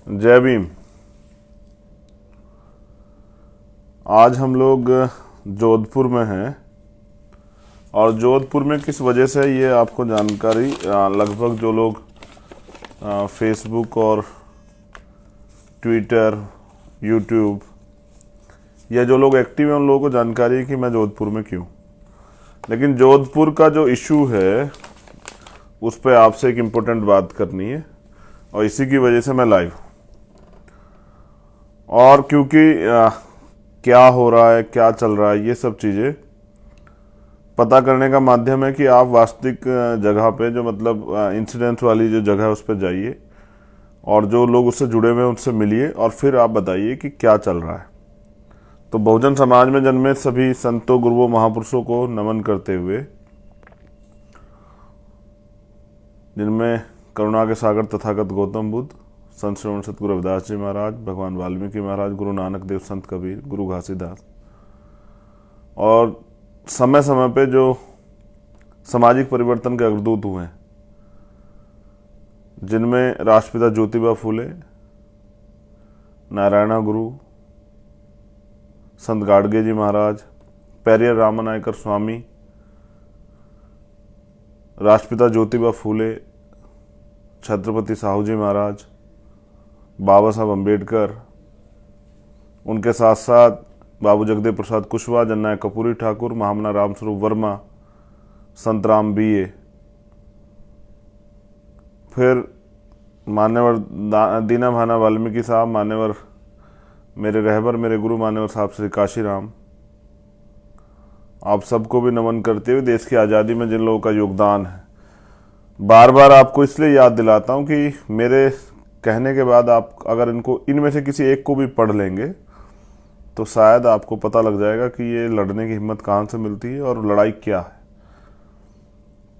जय भीम। आज हम लोग जोधपुर में हैं और जोधपुर में किस वजह से ये आपको जानकारी लगभग जो लोग फेसबुक और ट्विटर, यूट्यूब या जो लोग एक्टिव हैं उन लोगों को जानकारी है कि मैं जोधपुर में क्यों। लेकिन जोधपुर का जो इशू है उस पर आपसे एक इम्पोर्टेंट बात करनी है और इसी की वजह से मैं लाइव हूँ। और क्योंकि क्या हो रहा है, क्या चल रहा है, ये सब चीज़ें पता करने का माध्यम है कि आप वास्तविक जगह पे जो मतलब इंसिडेंट वाली जो जगह है उस पर जाइए और जो लोग उससे जुड़े हुए हैं उनसे मिलिए और फिर आप बताइए कि क्या चल रहा है। तो बहुजन समाज में जन्मे सभी संतों, गुरुओं, महापुरुषों को नमन करते हुए, जिनमें करुणा के सागर तथागत गौतम बुद्ध, संत श्रवण सतगुरु रविदास जी महाराज, भगवान वाल्मीकि महाराज, गुरु नानक देव, संत कबीर, गुरु घासीदास और समय समय पे जो सामाजिक परिवर्तन के अग्रदूत हुए हैं, जिनमें राष्ट्रपिता ज्योतिबा फूले, नारायणा गुरु, संत गाडगे जी महाराज, पेरियर रामनायकर स्वामी, राष्ट्रपिता ज्योतिबा फूले, छत्रपति साहू जी महाराज, बाबा साहब अम्बेडकर, उनके साथ साथ बाबू जगदेव प्रसाद कुशवाहा, जननायक कपूरी ठाकुर, महामना रामस्वरूप वर्मा, संत राम बीए, फिर मान्यवर दीना भाना वाल्मीकि साहब, मान्यवर मेरे रहबर, मेरे गुरु मान्यवर साहब श्री काशीराम। आप सबको भी नमन करते हुए देश की आज़ादी में जिन लोगों का योगदान है, बार बार आपको इसलिए याद दिलाता हूं कि मेरे कहने के बाद आप अगर इनमें से किसी एक को भी पढ़ लेंगे तो शायद आपको पता लग जाएगा कि ये लड़ने की हिम्मत कहाँ से मिलती है और लड़ाई क्या है।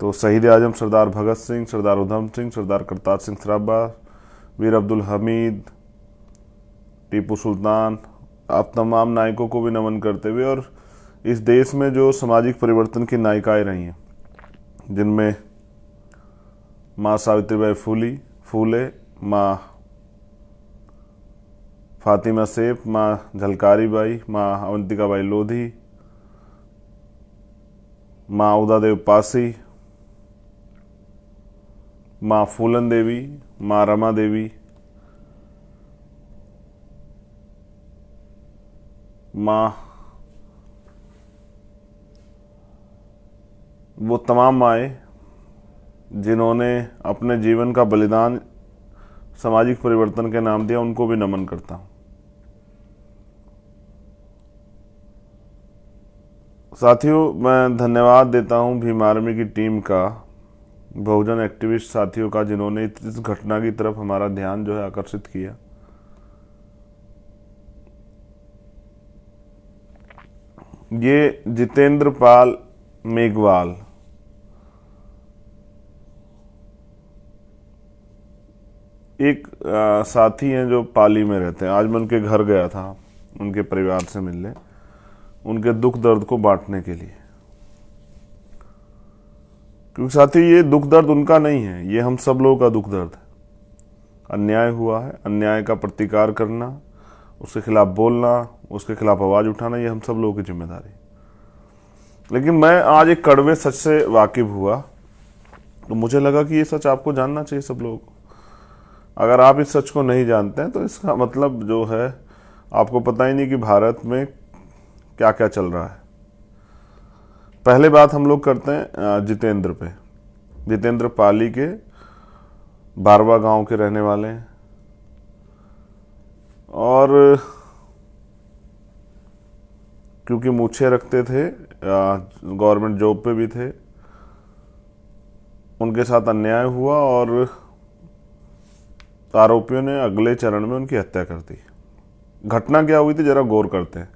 तो शहीद आजम सरदार भगत सिंह, सरदार उधम सिंह, सरदार करतार सिंह सराभा, वीर अब्दुल हमीद, टीपू सुल्तान, आप तमाम नायकों को भी नमन करते हुए और इस देश में जो सामाजिक परिवर्तन की नायिकाएं रही हैं, जिनमें माँ सावित्रीबाई फूले, माँ फातिमा सेफ, माँ झलकारी बाई, माँ अवंतिका बाई लोधी, माँ उदा देव पासी, माँ फूलन देवी, माँ रमा देवी, माँ, वो तमाम माएँ जिन्होंने अपने जीवन का बलिदान सामाजिक परिवर्तन के नाम दिया, उनको भी नमन करता हूँ। साथियों, मैं धन्यवाद देता हूँ भीम आर्मी की टीम का, बहुजन एक्टिविस्ट साथियों का, जिन्होंने इस घटना की तरफ हमारा ध्यान जो है आकर्षित किया। ये जितेंद्र पाल मेघवाल एक साथी हैं जो पाली में रहते हैं। आज मैं उनके घर गया था उनके परिवार से मिलने, उनके दुख दर्द को बांटने के लिए, क्योंकि साथी ये दुख दर्द उनका नहीं है, ये हम सब लोगों का दुख दर्द है। अन्याय हुआ है, अन्याय का प्रतिकार करना, उसके खिलाफ बोलना, उसके खिलाफ आवाज उठाना, ये हम सब लोगों की जिम्मेदारी। लेकिन मैं आज एक कड़वे सच से वाकिफ हुआ तो मुझे लगा कि ये सच आपको जानना चाहिए सब लोगों को। अगर आप इस सच को नहीं जानते हैं तो इसका मतलब जो है आपको पता ही नहीं कि भारत में क्या क्या चल रहा है। पहले बात हम लोग करते हैं जितेंद्र पे। जितेंद्र पाली के बारवा गांव के रहने वाले हैं और क्योंकि मूछें रखते थे, गवर्नमेंट जॉब पे भी थे, उनके साथ अन्याय हुआ और आरोपियों ने अगले चरण में उनकी हत्या कर दी। घटना क्या हुई थी जरा गौर करते हैं।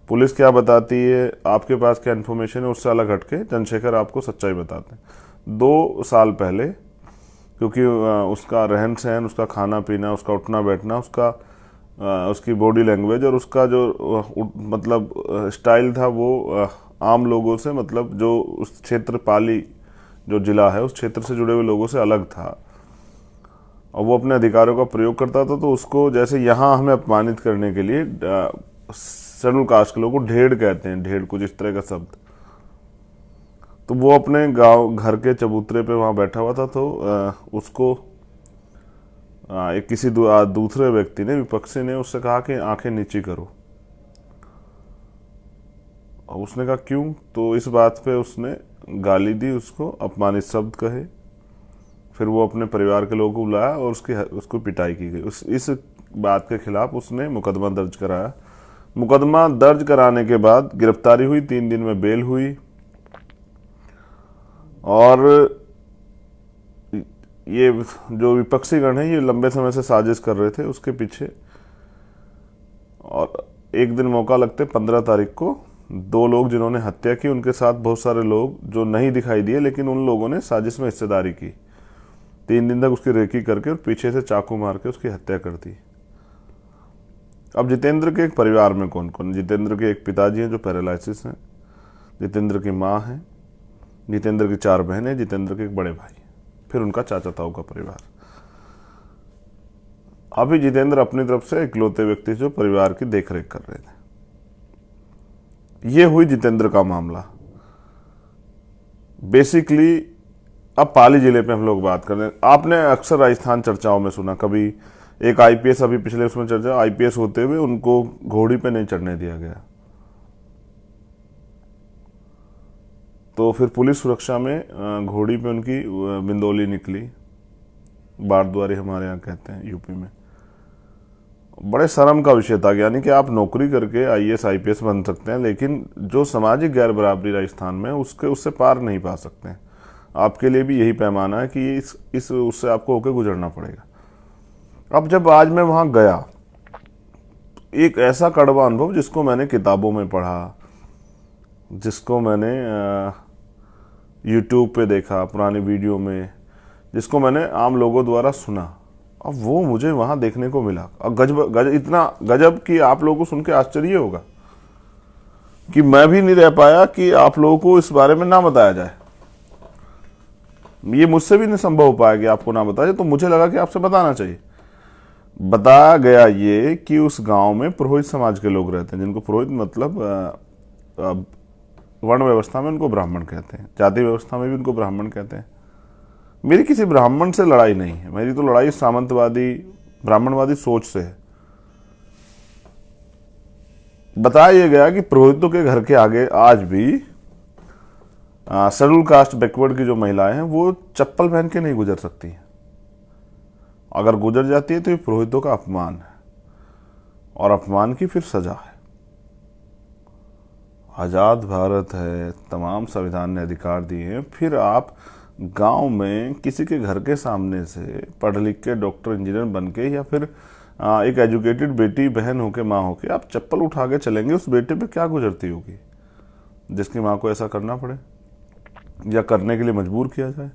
पुलिस क्या बताती है, आपके पास क्या इन्फॉर्मेशन है, उससे अलग हटके चंद्रशेखर आपको सच्चाई बताते हैं। 2 साल पहले, क्योंकि उसका रहन सहन, उसका खाना पीना, उसका उठना बैठना, उसकी बॉडी लैंग्वेज और उसका जो मतलब स्टाइल था वो आम लोगों से, मतलब जो उस क्षेत्र पाली जो जिला है उस क्षेत्र से जुड़े हुए लोगों से अलग था। और वो अपने अधिकारों का प्रयोग करता था, तो उसको जैसे यहाँ हमें अपमानित करने के लिए शेड्यूल कास्ट के लोगों को ढेड़ कहते हैं, ढेड़ कुछ इस तरह का शब्द। तो वो अपने गांव घर के चबूतरे पे वहां बैठा हुआ था, तो उसको एक किसी दूसरे व्यक्ति ने, विपक्षी ने उससे कहा कि आंखें नीची करो। और उसने कहा क्यों? तो इस बात पे उसने गाली दी, उसको अपमानित शब्द कहे। फिर वो अपने परिवार के लोगों को बुलाया और उसको पिटाई की गई। इस बात के खिलाफ उसने मुकदमा दर्ज कराया। मुकदमा दर्ज कराने के बाद गिरफ्तारी हुई, 3 दिन में बेल हुई। और ये जो विपक्षी गण है, ये लंबे समय से साजिश कर रहे थे उसके पीछे। और एक दिन मौका लगते 15 तारीख को 2 लोग जिन्होंने हत्या की, उनके साथ बहुत सारे लोग जो नहीं दिखाई दिए, लेकिन उन लोगों ने साजिश में हिस्सेदारी की। 3 दिन तक उसकी रेकी करके और पीछे से चाकू मार के उसकी हत्या कर दी। अब जितेंद्र के एक परिवार में कौन कौन? जितेंद्र के एक पिताजी हैं जो पैरालिसिस हैं, जितेंद्र की माँ है, जितेंद्र की 4 बहनें, जितेंद्र के एक बड़े भाई, फिर उनका चाचा ताऊ का परिवार। अभी जितेंद्र अपनी तरफ से इकलौते व्यक्ति जो परिवार की देखरेख कर रहे थे। ये हुई जितेंद्र का मामला। बेसिकली अब पाली जिले पे हम लोग बात कर रहे हैं। आपने अक्सर राजस्थान चर्चाओं में सुना, कभी एक आईपीएस, अभी पिछले उसमें चर्चा, आईपीएस होते हुए उनको घोड़ी पे नहीं चढ़ने दिया गया, तो फिर पुलिस सुरक्षा में घोड़ी पे उनकी बिंदोली निकली, बारद्वारी हमारे यहाँ कहते हैं यूपी में। बड़े शर्म का विषय था, यानी कि आप नौकरी करके आईएएस आईपीएस बन सकते हैं, लेकिन जो सामाजिक गैर बराबरी राजस्थान में उससे पार नहीं पा सकते हैं। आपके लिए भी यही पैमाना है कि उससे आपको होकर गुजरना पड़ेगा। अब जब आज मैं वहां गया, एक ऐसा कड़वा अनुभव जिसको मैंने किताबों में पढ़ा, जिसको मैंने यूट्यूब पे देखा पुरानी वीडियो में, जिसको मैंने आम लोगों द्वारा सुना, अब वो मुझे वहां देखने को मिला। और इतना गजब कि आप लोगों को सुन के आश्चर्य होगा कि मैं भी नहीं रह पाया कि आप लोगों को इस बारे में ना बताया जाए। ये मुझसे भी नहीं संभव हो पाया कि आपको ना बताया, तो मुझे लगा कि आपसे बताना चाहिए। बताया गया ये कि उस गांव में पुरोहित समाज के लोग रहते हैं, जिनको पुरोहित मतलब वर्ण व्यवस्था में उनको ब्राह्मण कहते हैं, जाति व्यवस्था में भी उनको ब्राह्मण कहते हैं। मेरी किसी ब्राह्मण से लड़ाई नहीं है, मेरी तो लड़ाई सामंतवादी ब्राह्मणवादी सोच से है। बताया गया कि पुरोहितों के घर के आगे आज भी शेड्यूल कास्ट बैकवर्ड की जो महिलाएं हैं वो चप्पल पहन के नहीं गुजर सकती। अगर गुजर जाती है तो ये पुरोहितों का अपमान है, और अपमान की फिर सजा है। आजाद भारत है, तमाम संविधान ने अधिकार दिए हैं, फिर आप गांव में किसी के घर के सामने से पढ़ लिख के डॉक्टर इंजीनियर बन के, या फिर एक एजुकेटेड बेटी बहन होके माँ होके आप चप्पल उठा के चलेंगे, उस बेटे पे क्या गुजरती होगी जिसकी माँ को ऐसा करना पड़े या करने के लिए मजबूर किया जाए।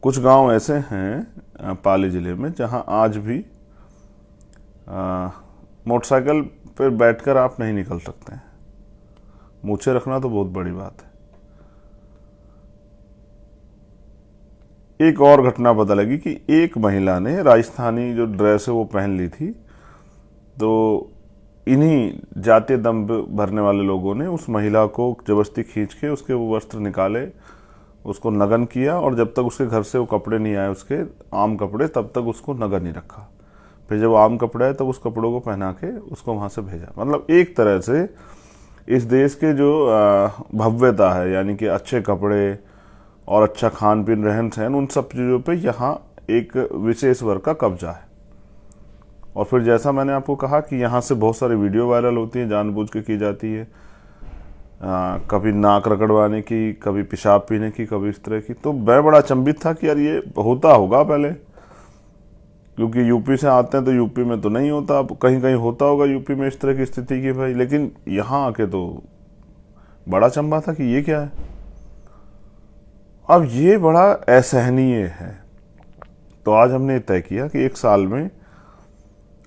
कुछ गांव ऐसे हैं पाली जिले में जहां आज भी मोटरसाइकिल पर बैठकर आप नहीं निकल सकते हैं। मूछें रखना तो बहुत बड़ी बात है। एक और घटना पता लगी कि एक महिला ने राजस्थानी जो ड्रेस है वो पहन ली थी, तो इन्हीं जातीय दम भरने वाले लोगों ने उस महिला को जबरदस्ती खींच के उसके वो वस्त्र निकाले, उसको नग्न किया, और जब तक उसके घर से वो कपड़े नहीं आए, उसके आम कपड़े, तब तक उसको नग्न नहीं रखा। फिर जब आम कपड़े आए तब उस कपड़ों को पहना के उसको वहाँ से भेजा। मतलब एक तरह से इस देश के जो भव्यता है, यानी कि अच्छे कपड़े और अच्छा खान पीन रहन सहन, उन सब चीज़ों पे यहाँ एक विशेष वर्ग का कब्जा है। और फिर जैसा मैंने आपको कहा कि यहाँ से बहुत सारी वीडियो वायरल होती हैं, जानबूझ के की जाती है, कभी नाक रगड़वाने की, कभी पेशाब पीने की, कभी इस तरह की। तो मैं बड़ा अचंभित था कि यार ये होता होगा पहले, क्योंकि यूपी से आते हैं तो यूपी में तो नहीं होता, अब कहीं कहीं होता होगा यूपी में इस तरह की स्थिति की भाई, लेकिन यहाँ आके तो बड़ा अचंभा था कि ये क्या है। अब ये बड़ा असहनीय है। तो आज हमने तय किया कि 1 साल में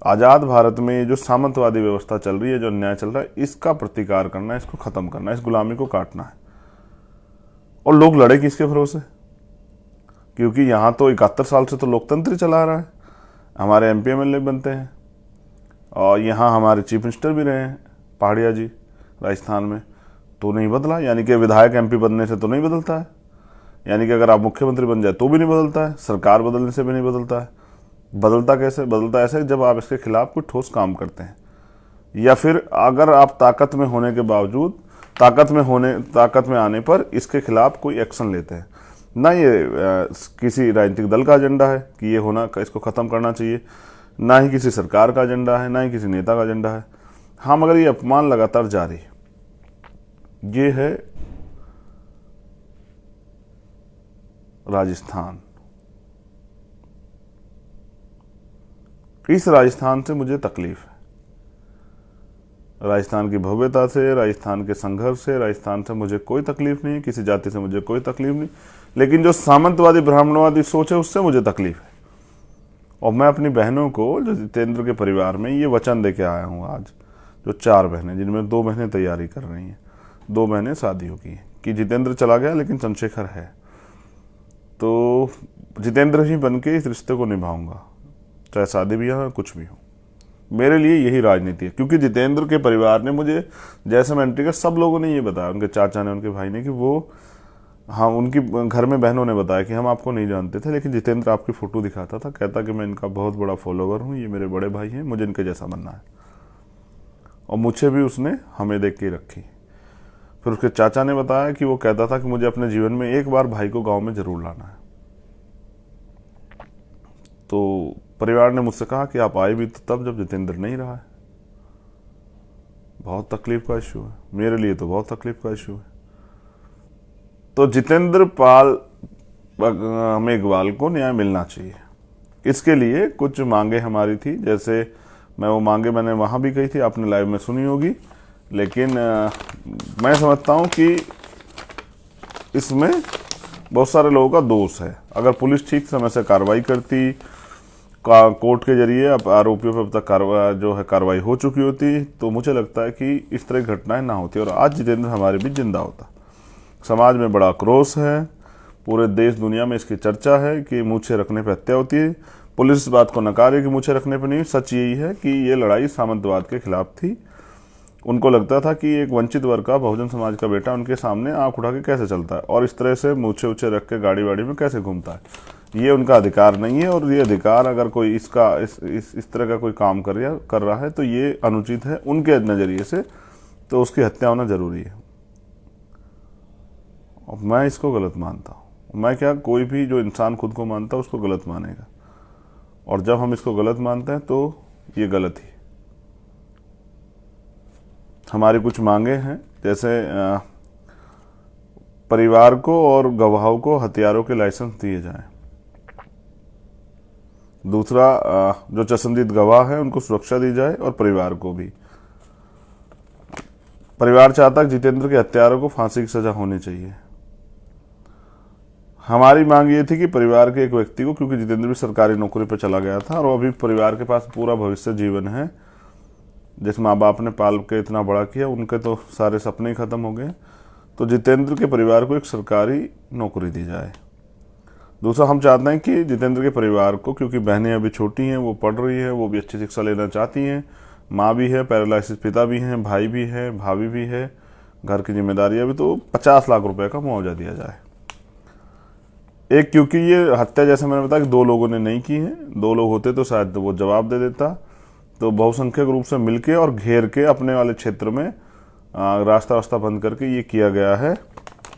आज़ाद भारत में जो सामंतवादी व्यवस्था चल रही है, जो अन्याय चल रहा है, इसका प्रतिकार करना है, इसको खत्म करना है, इस गुलामी को काटना है। और लोग लड़े किसके भरोसे? क्योंकि यहाँ तो 71 साल से तो लोकतंत्र ही चला रहा है, हमारे MP MLA बनते हैं, और यहाँ हमारे चीफ मिनिस्टर भी रहे हैं पहाड़िया जी राजस्थान में, तो नहीं बदला। यानी कि विधायक MP बनने से तो नहीं बदलता है, यानी कि अगर आप मुख्यमंत्री बन जाए तो भी नहीं बदलता है, सरकार बदलने से भी नहीं बदलता है। बदलता कैसे? बदलता ऐसे जब आप इसके खिलाफ कोई ठोस काम करते हैं, या फिर अगर आप ताकत में होने के बावजूद ताकत में आने पर इसके खिलाफ कोई एक्शन लेते हैं। ना ये किसी राजनीतिक दल का एजेंडा है कि ये होना, इसको ख़त्म करना चाहिए, ना ही किसी सरकार का एजेंडा है, ना ही किसी नेता का एजेंडा है। हाँ, मगर ये अपमान लगातार जारी है। ये है राजस्थान। इस राजस्थान से मुझे तकलीफ है, राजस्थान की भव्यता से, राजस्थान के संघर्ष से, राजस्थान से मुझे कोई तकलीफ नहीं, किसी जाति से मुझे कोई तकलीफ नहीं, लेकिन जो सामंतवादी ब्राह्मणवादी सोच है उससे मुझे तकलीफ है। और मैं अपनी बहनों को, जो जितेंद्र के परिवार में, ये वचन दे के आया हूँ आज, जो 4 बहनें, जिनमें 2 बहनें तैयारी कर रही हैं, 2 बहनें शादी हो गई हैं, कि जितेंद्र चला गया लेकिन चंद्रशेखर है, तो जितेंद्र ही बन के इस रिश्ते को निभाऊंगा, चाहे शादी भी हो कुछ भी हो। मेरे लिए यही राजनीति है, क्योंकि जितेंद्र के परिवार ने मुझे, जैसे मैं एंट्री कर, सब लोगों ने ये बताया, उनके चाचा ने, उनके भाई ने, कि वो, हाँ, उनकी घर में बहनों ने बताया कि हम आपको नहीं जानते थे, लेकिन जितेंद्र आपकी फ़ोटो दिखाता था, कहता कि मैं इनका बहुत बड़ा फॉलोवर हूँ, ये मेरे बड़े भाई हैं, मुझे इनके जैसा बनना है। और मुझे भी उसने हमें देख के रखी। फिर उसके चाचा ने बताया कि वो कहता था कि मुझे अपने जीवन में एक बार भाई को गाँव में ज़रूर लाना है। तो परिवार ने मुझसे कहा कि आप आए भी तो तब जब जितेंद्र नहीं रहा है। बहुत तकलीफ का इशू है, मेरे लिए तो बहुत तकलीफ का इशू है। तो जितेंद्र पाल मेघवाल को न्याय मिलना चाहिए। इसके लिए कुछ मांगे हमारी थी, जैसे वो मांगे मैंने वहाँ भी कही थी, आपने लाइव में सुनी होगी, लेकिन मैं समझता हूँ कि इसमें बहुत सारे लोगों का दोष है। अगर पुलिस ठीक समय से कार्रवाई करती, कोर्ट के जरिए अब आरोपियों पर अब तक कार्रवाई हो चुकी होती, तो मुझे लगता है कि इस तरह की घटनाएं ना होती और आज जितेंद्र हमारे बीच जिंदा होता। समाज में बड़ा आक्रोश है, पूरे देश दुनिया में इसकी चर्चा है कि मूछें रखने पर हत्या होती है। पुलिस इस बात को नकार है कि मूछें रखने पर नहीं, सच यही है कि ये लड़ाई सामंतवाद के खिलाफ थी। उनको लगता था कि एक वंचित वर्ग का, बहुजन समाज का बेटा उनके सामने आंख उठा के कैसे चलता है और इस तरह से मूछे उछे रख के गाड़ी वाड़ी में कैसे घूमता है। ये उनका अधिकार नहीं है, और ये अधिकार अगर कोई इसका इस तरह का कोई काम कर रहा है तो ये अनुचित है उनके नज़रिए से, तो उसकी हत्या होना जरूरी है। और मैं इसको गलत मानता हूँ। मैं क्या, कोई भी जो इंसान खुद को मानता है उसको गलत मानेगा, और जब हम इसको गलत मानते हैं तो ये गलत ही। हमारी कुछ मांगे हैं, जैसे परिवार को और गवाहों को हथियारों के लाइसेंस दिए जाएं। दूसरा, जो चश्मदीद गवाह है उनको सुरक्षा दी जाए, और परिवार को भी। परिवार चाहता है जितेंद्र के हत्यारों को फांसी की सजा होनी चाहिए। हमारी मांग ये थी कि परिवार के एक व्यक्ति को, क्योंकि जितेंद्र भी सरकारी नौकरी पर चला गया था और अभी परिवार के पास पूरा भविष्य जीवन है, जिस माँ बाप ने पाल के इतना बड़ा किया, उनके तो सारे सपने ही खत्म हो गए, तो जितेंद्र के परिवार को एक सरकारी नौकरी दी जाए। दूसरा, हम चाहते हैं कि जितेंद्र के परिवार को, क्योंकि बहनें अभी छोटी हैं, वो पढ़ रही हैं, वो भी अच्छी शिक्षा लेना चाहती हैं, माँ भी है, पैरालाइसिस पिता भी हैं, भाई भी है, भाभी भी है, घर की जिम्मेदारियां भी, तो 50 लाख रुपए का मुआवजा दिया जाए। एक, क्योंकि ये हत्या, जैसे मैंने बताया कि 2 लोगों ने नहीं की है, 2 लोग होते तो शायद वो जवाब दे देता, तो बहुसंख्यक रूप से मिलके और घेर के अपने वाले क्षेत्र में रास्ता बंद करके ये किया गया है।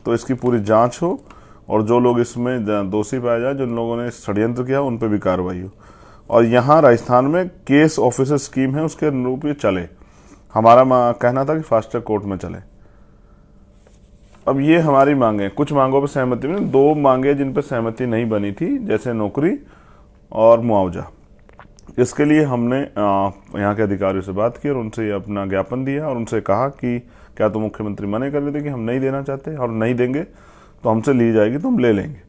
तो इसकी पूरी जांच हो, और जो लोग इसमें दोषी पाए जाए, जिन लोगों ने षड्यंत्र किया, उन पर भी कार्रवाई हो। और यहाँ राजस्थान में केस ऑफिसर स्कीम है, उसके अनुरूप ये चले। हमारा कहना था कि फास्ट ट्रैक कोर्ट में चले। अब ये हमारी मांगे, कुछ मांगों पर सहमति नहीं, 2 मांगे जिन पर सहमति नहीं बनी थी, जैसे नौकरी और मुआवजा। इसके लिए हमने यहाँ के अधिकारियों से बात की और उनसे अपना ज्ञापन दिया, और उनसे कहा कि क्या तो मुख्यमंत्री मना कर रहे थे कि हम नहीं देना चाहते, और नहीं देंगे तो हमसे ली जाएगी तो हम ले लेंगे,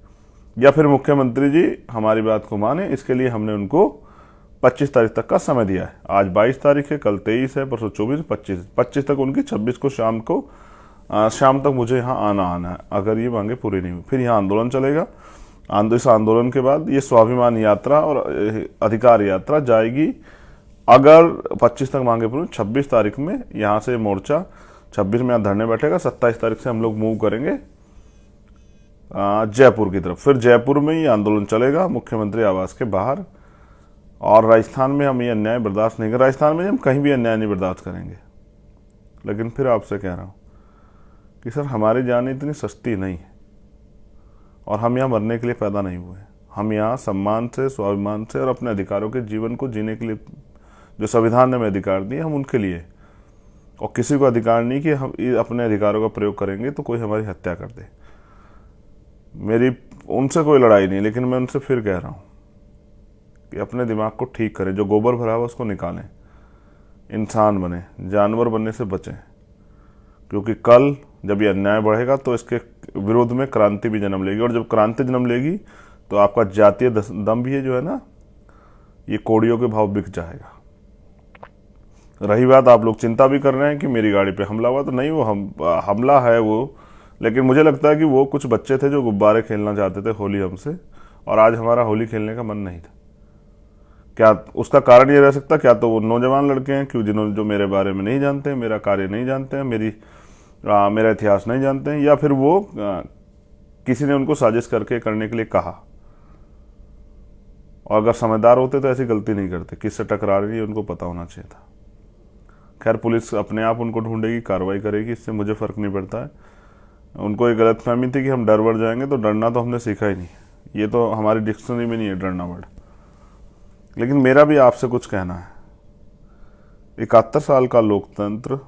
या फिर मुख्यमंत्री जी हमारी बात को माने। इसके लिए हमने उनको 25 तारीख तक का समय दिया है। आज 22 तारीख है, कल 23 है, परसों 24, 25 तक उनकी, 26 को शाम तक मुझे यहाँ आना है। अगर ये मांगे पूरी नहीं हुई, फिर यहाँ आंदोलन चलेगा, इस आंदोलन के बाद ये स्वाभिमान यात्रा और अधिकार यात्रा जाएगी। अगर 25 तक मांगे पूरी, 26 तारीख में यहाँ से मोर्चा 26 में यहाँ धरने बैठेगा, 27 तारीख से हम लोग मूव करेंगे जयपुर की तरफ। फिर जयपुर में ये आंदोलन चलेगा मुख्यमंत्री आवास के बाहर। और राजस्थान में हम ये अन्याय बर्दाश्त नहीं करेंगे। राजस्थान में हम कहीं भी अन्याय नहीं बर्दाश्त करेंगे। लेकिन फिर आपसे कह रहा हूँ कि सर, हमारी जान इतनी सस्ती नहीं है और हम यहाँ मरने के लिए पैदा नहीं हुए। हम यहाँ सम्मान से, स्वाभिमान से और अपने अधिकारों के जीवन को जीने के लिए जो संविधान ने हमें अधिकार दिए, हम उनके लिए। और किसी को अधिकार नहीं कि हम अपने अधिकारों का प्रयोग करेंगे तो कोई हमारी हत्या कर दे। मेरी उनसे कोई लड़ाई नहीं, लेकिन मैं उनसे फिर कह रहा हूँ कि अपने दिमाग को ठीक करें। जो गोबर भरा हुआ उसको निकालें, इंसान बने, जानवर बनने से बचें। क्योंकि कल जब ये अन्याय बढ़ेगा तो इसके विरोध में क्रांति भी जन्म लेगी। और जब क्रांति जन्म लेगी तो आपका जातीय दम भी है जो है ना, ये कोड़ियों के भाव बिक जाएगा। रही बात, आप लोग चिंता भी कर रहे हैं कि मेरी गाड़ी पे हमला हुआ, तो नहीं, वो हमला है वो। लेकिन मुझे लगता है कि वो कुछ बच्चे थे जो गुब्बारे खेलना चाहते थे होली हमसे, और आज हमारा होली खेलने का मन नहीं था। क्या उसका कारण ये रह सकता? क्या तो वो नौजवान लड़के हैं क्यों, जिन्होंने जो मेरे बारे में नहीं जानते हैं, मेरा कार्य नहीं जानते हैं, मेरा इतिहास नहीं जानते हैं, या फिर वो किसी ने उनको साजिश करने के लिए कहा। और अगर समझदार होते तो ऐसी गलती नहीं करते। किससे टकरा रही है उनको पता होना चाहिए था। खैर, पुलिस अपने आप उनको ढूंढेगी, कार्रवाई करेगी, इससे मुझे फर्क नहीं पड़ता है। उनको एक गलतफहमी थी कि हम डर बढ़ जाएंगे, तो डरना तो हमने सीखा ही नहीं। ये तो हमारी डिक्शनरी में नहीं है डरना वर्ड। लेकिन मेरा भी आपसे कुछ कहना है। 71 साल का लोकतंत्र,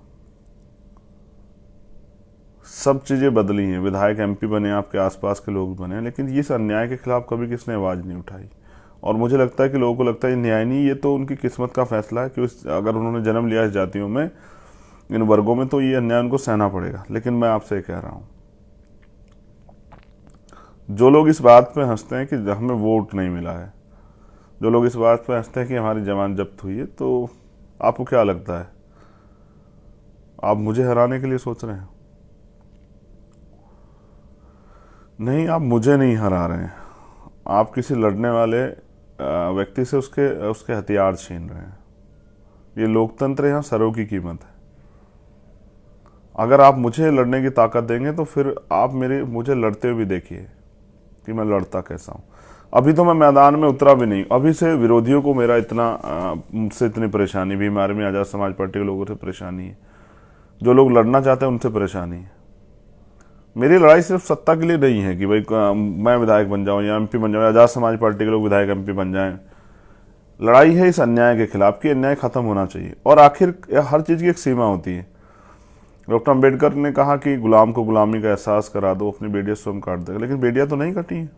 सब चीजें बदली हैं। विधायक MP बने, आपके आसपास के लोग बने, लेकिन इस अन्याय के खिलाफ कभी किसने आवाज नहीं उठाई। और मुझे लगता है कि लोगों को लगता है ये न्याय नहीं, ये तो उनकी किस्मत का फैसला है कि अगर उन्होंने जन्म लिया इस जातियों में, इन वर्गों में, तो ये अन्याय उनको सहना पड़ेगा। लेकिन मैं आपसे कह रहा हूं, जो लोग इस बात पे हंसते हैं कि हमें वोट नहीं मिला है, जो लोग इस बात पे हंसते हैं कि हमारी जमानत जब्त हुई है, तो आपको क्या लगता है, आप मुझे हराने के लिए सोच रहे हैं? नहीं, आप मुझे नहीं हरा रहे हैं। आप किसी लड़ने वाले व्यक्ति से उसके हथियार छीन रहे हैं। ये लोकतंत्र, यहाँ सरों की कीमत है। अगर आप मुझे लड़ने की ताकत देंगे तो फिर आप मुझे लड़ते हुए भी देखिए कि मैं लड़ता कैसा हूं। अभी तो मैं मैदान में उतरा भी नहीं। अभी से विरोधियों को मेरा मुझसे इतनी परेशानी, भीम आर्मी आजाद समाज पार्टी के लोगों से परेशानी है। जो लोग लड़ना चाहते हैं उनसे परेशानी है। मेरी लड़ाई सिर्फ सत्ता के लिए नहीं है कि भाई मैं विधायक बन जाऊं या MP बन जाऊं, आजाद समाज पार्टी के लोग विधायक MP बन जाएं। लड़ाई है इस अन्याय के खिलाफ कि अन्याय खत्म होना चाहिए। और आखिर हर चीज की एक सीमा होती है। डॉक्टर अम्बेडकर ने कहा कि गुलाम को गुलामी का एहसास करा दो, अपनी बेटियां स्वयं काट देगा। लेकिन बेटियां तो नहीं कटी हैं।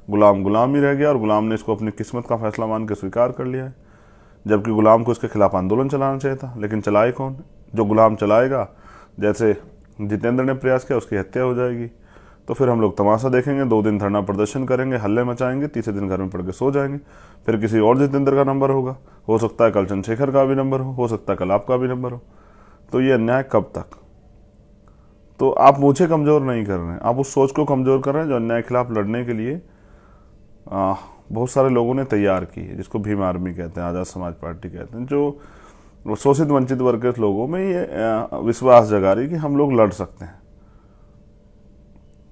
गुलाम ही रह गया, और गुलाम ने इसको अपनी किस्मत का फैसला मान के स्वीकार कर लिया है। जबकि गुलाम को इसके खिलाफ आंदोलन चलाना चाहिए था, लेकिन चलाए कौन? जो गुलाम चलाएगा, जैसे जितेंद्र ने प्रयास किया, उसकी हत्या हो जाएगी। तो फिर हम लोग तमाशा देखेंगे, 2 दिन धरना प्रदर्शन करेंगे, हल्ले मचाएंगे, तीसरे दिन घर में पड़ के सो जाएंगे। फिर किसी और जितेंद्र का नंबर होगा, हो सकता है कल चंद्रशेखर का भी नंबर हो सकता है कल आपका भी नंबर हो। तो ये अन्याय कब तक? तो आप मुझे कमजोर नहीं कर रहे हैं, आप उस सोच को कमजोर कर रहे हैं जो अन्याय के खिलाफ लड़ने के लिए बहुत सारे लोगों ने तैयार की है, जिसको भीम आर्मी कहते हैं, आजाद समाज पार्टी कहते हैं। जो शोषित वंचित वर्ग के लोगों में ये विश्वास जगा रही कि हम लोग लड़ सकते हैं।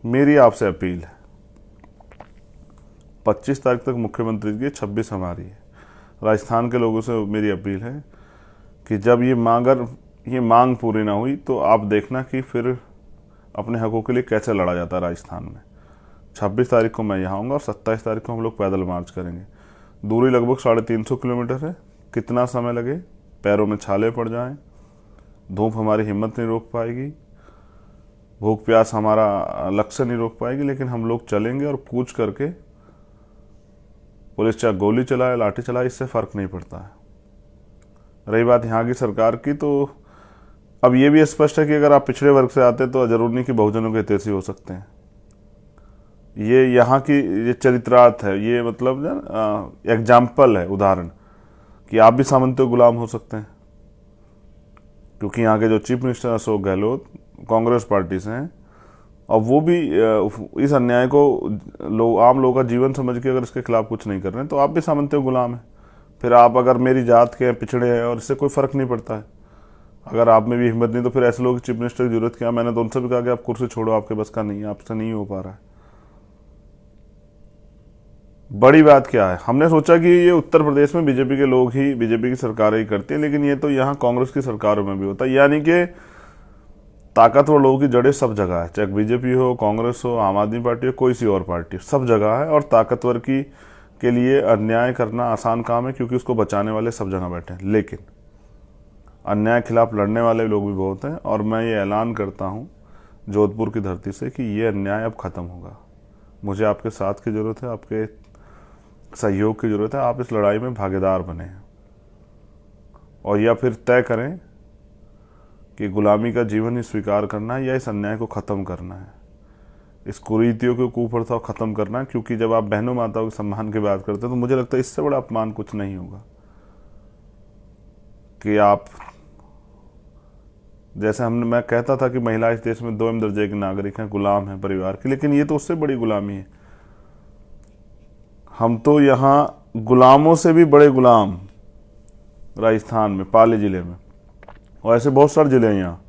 मेरी आपसे अपील है, 25 तारीख तक मुख्यमंत्री की, 26 हमारी है। राजस्थान के लोगों से मेरी अपील है कि जब ये मांग पूरी ना हुई तो आप देखना कि फिर अपने हकों के लिए कैसे लड़ा जाता है राजस्थान में। 26 तारीख को मैं यहाँ आऊँगा और 27 तारीख को हम लोग पैदल मार्च करेंगे। दूरी लगभग 350 किलोमीटर है। कितना समय लगे, पैरों में छाले पड़ जाएं, धूप हमारी हिम्मत नहीं रोक पाएगी, भूख प्यास हमारा लक्ष्य नहीं रोक पाएगी, लेकिन हम लोग चलेंगे। और कूच करके, पुलिस चाहे गोली चलाए, लाठी चलाए, इससे फर्क नहीं पड़ता है। रही बात यहाँ की सरकार की, तो अब ये भी स्पष्ट है कि अगर आप पिछड़े वर्ग से आते तो जरूरी नहीं कि बहुजनों के हितैषी हो सकते हैं। ये यहाँ की ये चरित्रार्थ है, ये मतलब एग्जाम्पल है, उदाहरण कि आप भी सामंतों गुलाम हो सकते हैं। क्योंकि यहाँ के जो chief minister Ashok Gehlot Congress party से हैं, और वो भी इस अन्याय को आम लोगों का जीवन समझ के अगर इसके खिलाफ कुछ नहीं कर रहे हैं तो आप भी सामंत गुलाम हैं। फिर आप अगर मेरी जात के हैं, पिछड़े हैं, और इससे कोई फर्क नहीं पड़ता है। अगर आप में भी हिम्मत नहीं तो फिर ऐसे लोग चीफ मिनिस्टर की जरूरत क्या? मैंने तो उनसे भी कहा कि आप कुर्सी छोड़ो, आपके बस का नहीं है, आपसे नहीं हो पा रहा है। बड़ी बात क्या है, हमने सोचा कि ये उत्तर प्रदेश में बीजेपी के लोग ही, बीजेपी की सरकारें ही करती है, लेकिन ये तो यहाँ कांग्रेस की सरकारों में भी होता है। यानी कि ताकतवर लोगों की जड़ें सब जगह है, चाहे बीजेपी हो, कांग्रेस हो, आम आदमी पार्टी हो, कोई सी और पार्टी, सब जगह है। और ताकतवर की के लिए अन्याय करना आसान काम है, क्योंकि उसको बचाने वाले सब जगह बैठे हैं। लेकिन अन्याय के खिलाफ लड़ने वाले लोग भी बहुत हैं, और मैं ये ऐलान करता हूँ जोधपुर की धरती से कि ये अन्याय अब खत्म होगा। मुझे आपके साथ की जरूरत है, आपके सहयोग की जरूरत है। आप इस लड़ाई में भागीदार बने, और या फिर तय करें कि गुलामी का जीवन ही स्वीकार करना है या इस अन्याय को खत्म करना है, इस कुरीतियों को, कुप्रथा को खत्म करना है। क्योंकि जब आप बहनों माताओं के सम्मान की बात करते हैं तो मुझे लगता है इससे बड़ा अपमान कुछ नहीं होगा कि आप, जैसे मैं कहता था कि महिला इस देश में 2 दर्जे के नागरिक हैं, गुलाम हैं परिवार के, लेकिन ये तो उससे बड़ी गुलामी है। हम तो यहाँ गुलामों से भी बड़े गुलाम, राजस्थान में पाली जिले में, और ऐसे बहुत सारे जिले हैं यहाँ।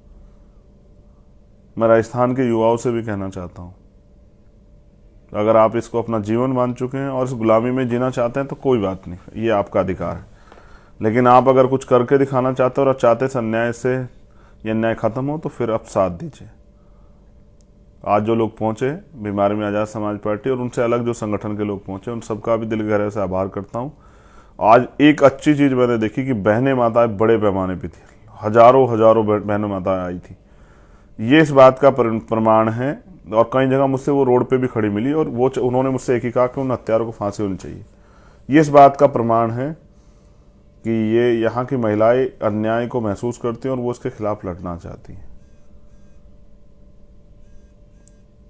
मैं राजस्थान के युवाओं से भी कहना चाहता हूँ, अगर आप इसको अपना जीवन मान चुके हैं और इस गुलामी में जीना चाहते हैं तो कोई बात नहीं, ये आपका अधिकार है। लेकिन आप अगर कुछ करके दिखाना चाहते हो और चाहते इस अन्याय से ये अन्याय खत्म हो, तो फिर आप साथ दीजिए। आज जो लोग पहुंचे बीमारी में, आज़ाद समाज पार्टी और उनसे अलग जो संगठन के लोग पहुंचे, उन सबका भी दिल गहरे से आभार करता हूं। आज एक अच्छी चीज़ मैंने देखी कि बहनें माताएं बड़े पैमाने पर थी, हजारों हजारों बहनों माताएं आई थी। ये इस बात का प्रमाण है, और कई जगह मुझसे वो रोड पे भी खड़ी मिली, और वो उन्होंने मुझसे एक ही कहा कि उन हत्यारों को फांसी होनी चाहिए। ये इस बात का प्रमाण है कि ये यहाँ की महिलाएं अन्याय को महसूस करती हैं और वो इसके खिलाफ लड़ना चाहती हैं।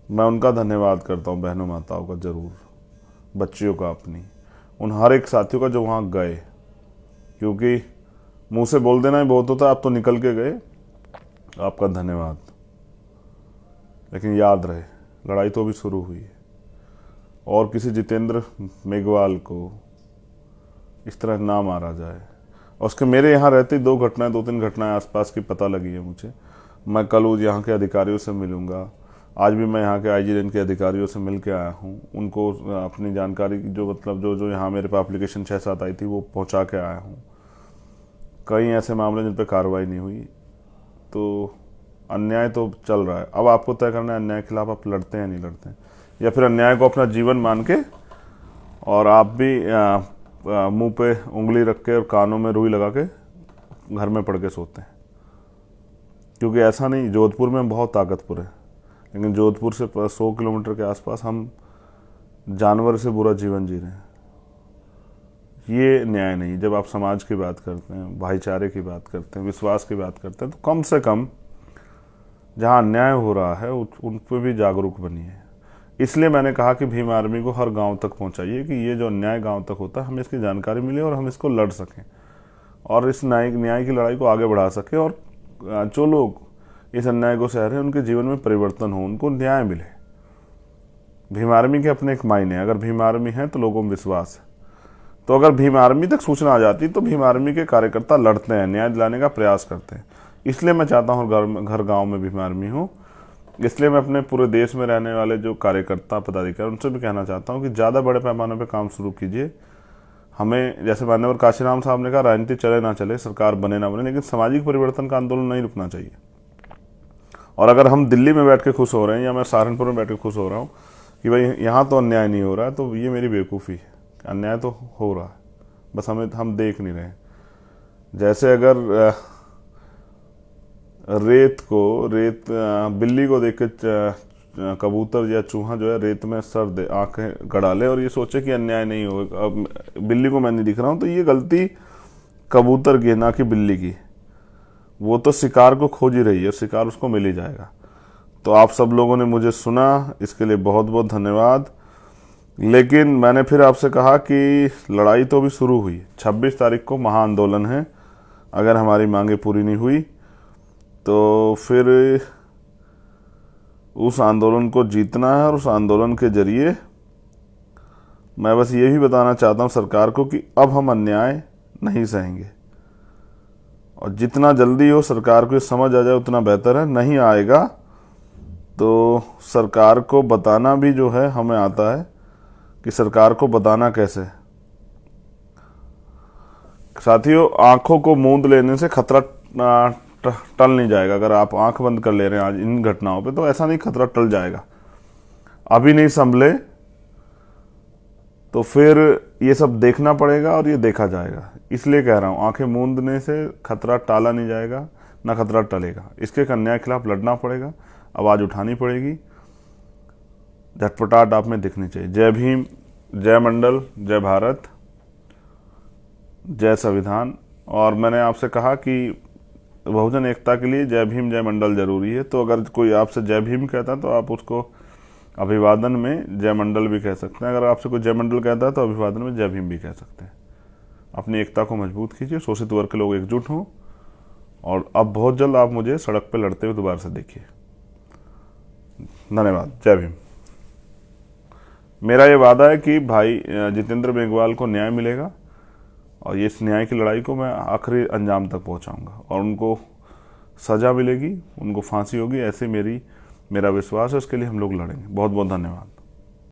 मैं उनका धन्यवाद करता हूँ, बहनों माताओं का जरूर, बच्चियों का, अपनी, उन हर एक साथियों का जो वहाँ गए। क्योंकि मुंह से बोल देना ही बहुत होता है, आप तो निकल के गए, आपका धन्यवाद। लेकिन याद रहे, लड़ाई तो अभी शुरू हुई है, और किसी जितेंद्र मेघवाल को इस तरह ना मारा जाए। और उसके मेरे यहाँ रहती 2-3 घटनाएं आसपास की पता लगी है मुझे। मैं कल यहाँ के अधिकारियों से मिलूंगा, आज भी मैं यहाँ के आईजी रेंज के अधिकारियों से मिल के आया हूँ, उनको अपनी जानकारी जो मतलब जो यहाँ मेरे पे एप्लीकेशन 6-7 आई थी वो पहुँचा के आया हूँ। कई ऐसे मामले जिन पर कार्रवाई नहीं हुई, तो अन्याय तो चल रहा है। अब आपको तय करना है अन्याय के खिलाफ आप लड़ते हैं, नहीं लड़ते हैं, या फिर अन्याय को अपना जीवन मान के और आप भी मुंह पे उंगली रख के और कानों में रुई लगा के घर में पड़ के सोते हैं। क्योंकि ऐसा नहीं, जोधपुर में बहुत ताकतवर है, लेकिन जोधपुर से 100 किलोमीटर के आसपास हम जानवर से बुरा जीवन जी रहे हैं। ये न्याय नहीं। जब आप समाज की बात करते हैं, भाईचारे की बात करते हैं, विश्वास की बात करते हैं, तो कम से कम जहाँ अन्याय हो रहा है उन पर भी जागरूक बनिए। इसलिए मैंने कहा कि भीम आर्मी को हर गांव तक पहुंचाइए कि ये जो अन्याय गांव तक होता है हमें इसकी जानकारी मिले और हम इसको लड़ सकें और इस न्याय की लड़ाई को आगे बढ़ा सकें, और जो लोग इस अन्याय को सह रहे हैं उनके जीवन में परिवर्तन हो, उनको न्याय मिले। भीम आर्मी के अपने एक मायने, अगर भीम आर्मी है तो लोगों में विश्वास है। तो अगर भीम आर्मी तक सूचना आ जाती तो भीम आर्मी के कार्यकर्ता लड़ते हैं, न्याय दिलाने का प्रयास करते हैं। इसलिए मैं चाहता हूँ घर गाँव में भीम आर्मी हो। इसलिए मैं अपने पूरे देश में रहने वाले जो कार्यकर्ता पदाधिकारी उनसे भी कहना चाहता हूँ कि ज़्यादा बड़े पैमाने पर काम शुरू कीजिए। हमें, जैसे मान्यवर काशीराम साहब ने कहा, राजनीति चले ना चले, सरकार बने ना बने, लेकिन सामाजिक परिवर्तन का आंदोलन नहीं रुकना चाहिए। और अगर हम दिल्ली में बैठ के खुश हो रहे हैं या मैं सहारनपुर में बैठ के खुश हो रहा हूँ कि भाई यहाँ तो अन्याय नहीं हो रहा है, तो ये मेरी बेवकूफ़ी है। अन्याय तो हो रहा है, बस हम देख नहीं रहे। जैसे अगर बिल्ली को देख के कबूतर या चूहा जो है रेत में सर दे, आंखें गड़ा ले और ये सोचे कि अन्याय नहीं होगा, अब बिल्ली को मैं नहीं दिख रहा हूँ, तो ये गलती कबूतर की है, ना कि बिल्ली की। वो तो शिकार को खोज ही रही है, शिकार उसको मिल ही जाएगा। तो आप सब लोगों ने मुझे सुना, इसके लिए बहुत बहुत धन्यवाद। लेकिन मैंने फिर आपसे कहा कि लड़ाई तो अभी शुरू हुई, 26 तारीख को महाआंदोलन है। अगर हमारी मांगे पूरी नहीं हुई तो फिर उस आंदोलन को जीतना है, और उस आंदोलन के जरिए मैं बस ये भी बताना चाहता हूँ सरकार को कि अब हम अन्याय नहीं सहेंगे, और जितना जल्दी हो सरकार को ये समझ आ जाए उतना बेहतर है। नहीं आएगा तो सरकार को बताना भी जो है हमें आता है कि सरकार को बताना कैसे। साथियों, आंखों को मूंद लेने से खतरा टल नहीं जाएगा। अगर आप आंख बंद कर ले रहे हैं आज इन घटनाओं पे, तो ऐसा नहीं खतरा टल जाएगा। अभी नहीं संभले तो फिर ये सब देखना पड़ेगा और ये देखा जाएगा। इसलिए कह रहा हूं, आंखें मूंदने से खतरा टाला नहीं जाएगा, ना खतरा टलेगा। इसके अन्याय के खिलाफ लड़ना पड़ेगा, आवाज उठानी पड़ेगी, झटपटाहट आप में दिखनी चाहिए। जय भीम, जय मंडल, जय भारत, जय संविधान। और मैंने आपसे कहा कि बहुजन एकता के लिए जय भीम जय मंडल जरूरी है। तो अगर कोई आपसे जय भीम कहता है तो आप उसको अभिवादन में जय मंडल भी कह सकते हैं। अगर आपसे कोई जय मंडल कहता है तो अभिवादन में जय भीम भी कह सकते हैं। अपनी एकता को मजबूत कीजिए, शोषित वर्ग के लोग एकजुट हों, और अब बहुत जल्द आप मुझे सड़क पर लड़ते हुए दोबारा से देखिए। धन्यवाद। जय भीम। मेरा ये वादा है कि भाई जितेंद्र मेघवाल को न्याय मिलेगा, और ये इस न्याय की लड़ाई को मैं आखिरी अंजाम तक पहुंचाऊंगा, और उनको सजा मिलेगी, उनको फांसी होगी, ऐसे मेरा विश्वास है। उसके लिए हम लोग लड़ेंगे। बहुत बहुत धन्यवाद।